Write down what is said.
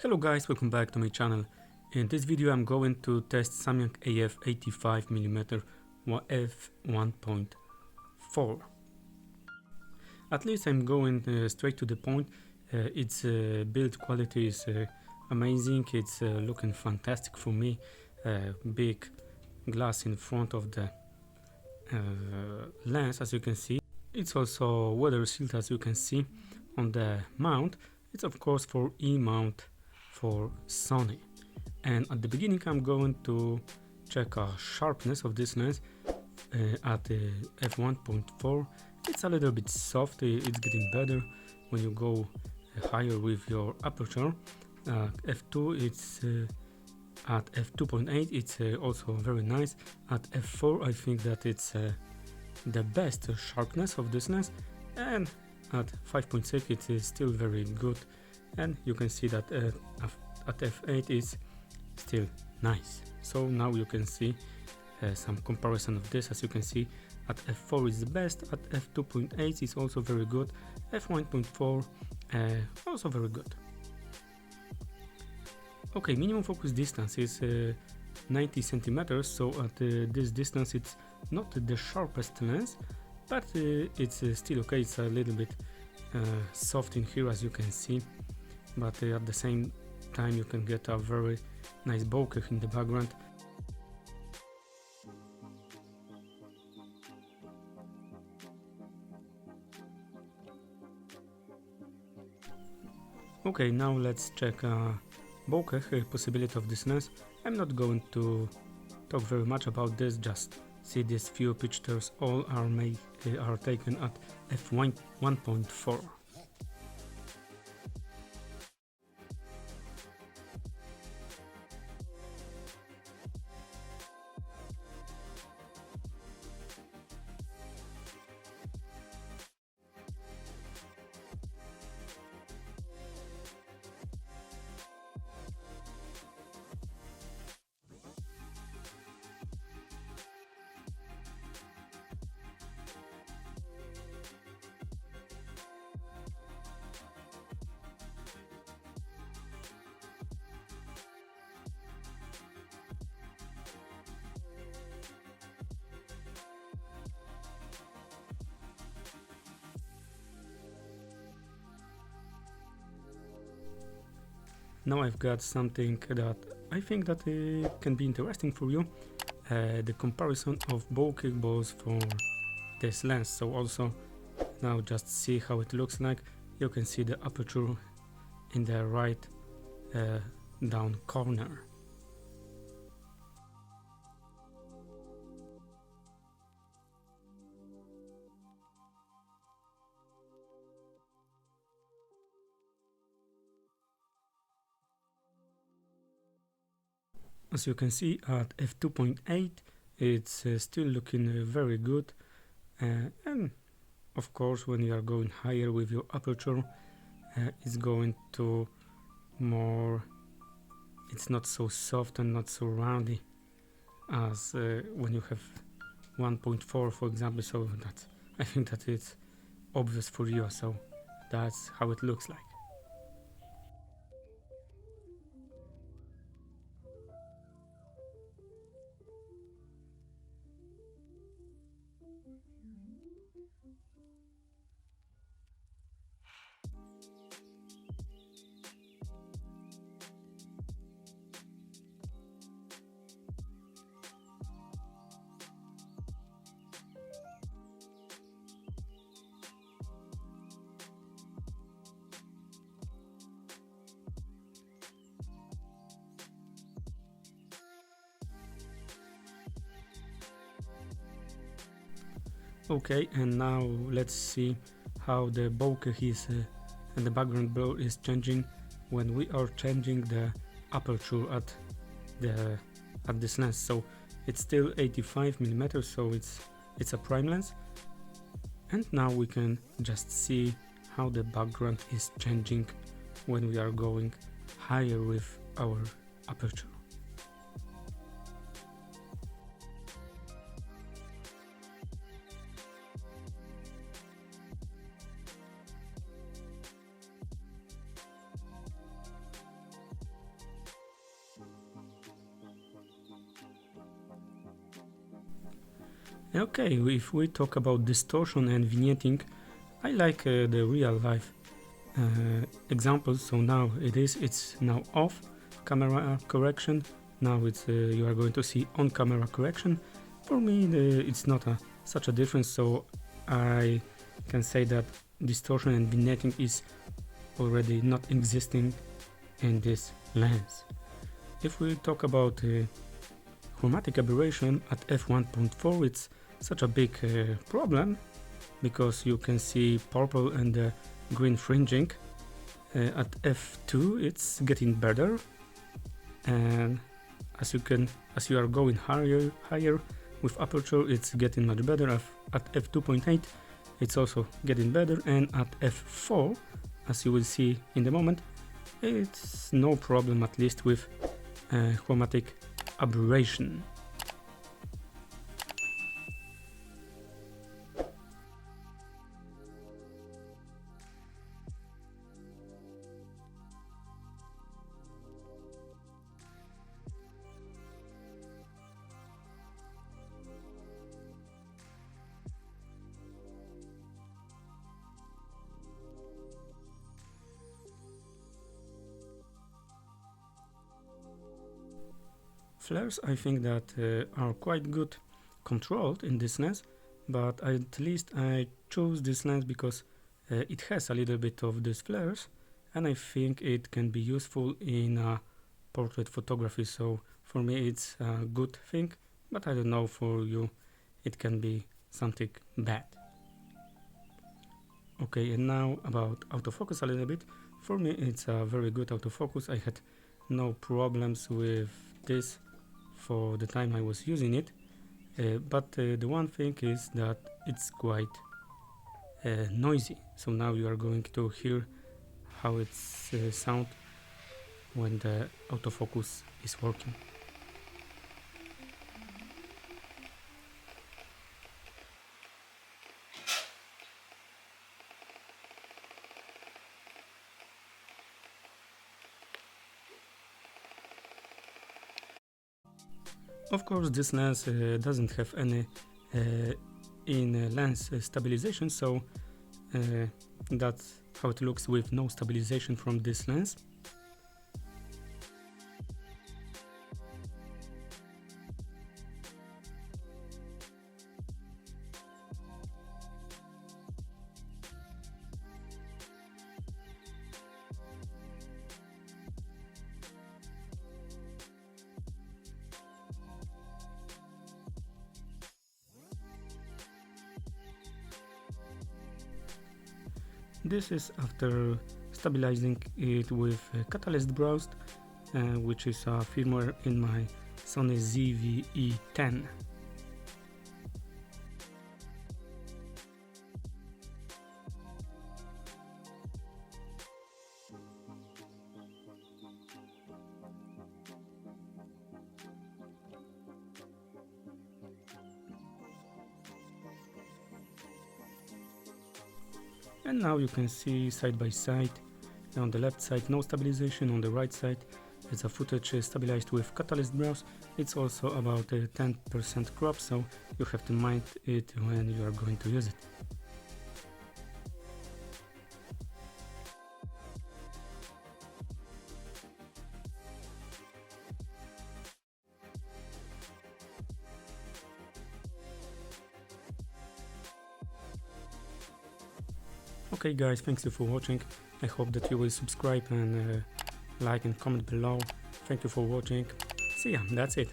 Hello guys, welcome back to my channel. In this video I'm going to test Samyang AF 85mm f1.4. At least I'm going straight to the point. Its build quality is amazing, it's looking fantastic for me. Big glass in front of the lens, as you can see. It's also weather sealed, as you can see. On the mount, it's of course for E-mount for Sony, and at the beginning I'm going to check sharpness of this lens at f1.4. It's a little bit soft, it's getting better when you go higher with your aperture. f2 it's at f2.8, it's also very nice. At f4 I think that it's the best sharpness of this lens, and at 5.6 it is still very good, and you can see that at f8 is still nice. So now you can see some comparison of this. As you can see, at f4 is the best, at f2.8 is also very good, f1.4 also very good. Okay, minimum focus distance is 90 centimeters, so at this distance it's not the sharpest lens, but it's still okay. It's a little bit soft in here, as you can see, but at the same time you can get a very nice bokeh in the background. Okay, now let's check bokeh possibility of this lens. I'm not going to talk very much about this, just see these few pictures. All are taken at f1.4. Now I've got something that I think that can be interesting for you, the comparison of bokeh balls for this lens. So also now just see how it looks like. You can see the aperture in the right down corner. As you can see, at f2.8 it's still looking very good, and of course when you are going higher with your aperture, it's going to more, it's not so soft and not so roundy as when you have 1.4, for example. So that, I think that it's obvious for you, so that's how it looks like. Okay, and now let's see how the bokeh is and the background blur is changing when we are changing the aperture at this lens. So it's still 85mm, so it's a prime lens, and now we can just see how the background is changing when we are going higher with our aperture. Okay, if we talk about distortion and vignetting, I like the real life examples. So now it's now off camera correction. Now it's you are going to see on camera correction. For me, it's not such a difference. So I can say that distortion and vignetting is already not existing in this lens. If we talk about chromatic aberration at f1.4, it's such a big problem because you can see purple and green fringing. At f2 it's getting better, and as you are going higher with aperture, it's getting much better. At f2.8 it's also getting better, and at f4, as you will see in the moment, it's no problem, at least with chromatic aberration. Flares, I think that are quite good controlled in this lens, but at least I chose this lens because it has a little bit of these flares, and I think it can be useful in portrait photography. So for me it's a good thing, but I don't know, for you it can be something bad. Okay, and now about autofocus a little bit. For me it's a very good autofocus. I had no problems with this for the time I was using it, but the one thing is that it's quite noisy. So now you are going to hear how it's sound when the autofocus is working. Of course, this lens doesn't have any in-lens stabilization, so that's how it looks with no stabilization from this lens. This is after stabilizing it with catalyst browsed, which is a firmware in my Sony ZV-E10. And now you can see side by side. On the left side no stabilization, on the right side it's a footage stabilized with catalyst browse. It's also about 10% crop, so you have to mind it when you are going to use it. Okay guys, thanks you for watching. I hope that you will subscribe and like and comment below. Thank you for watching. See ya, that's it.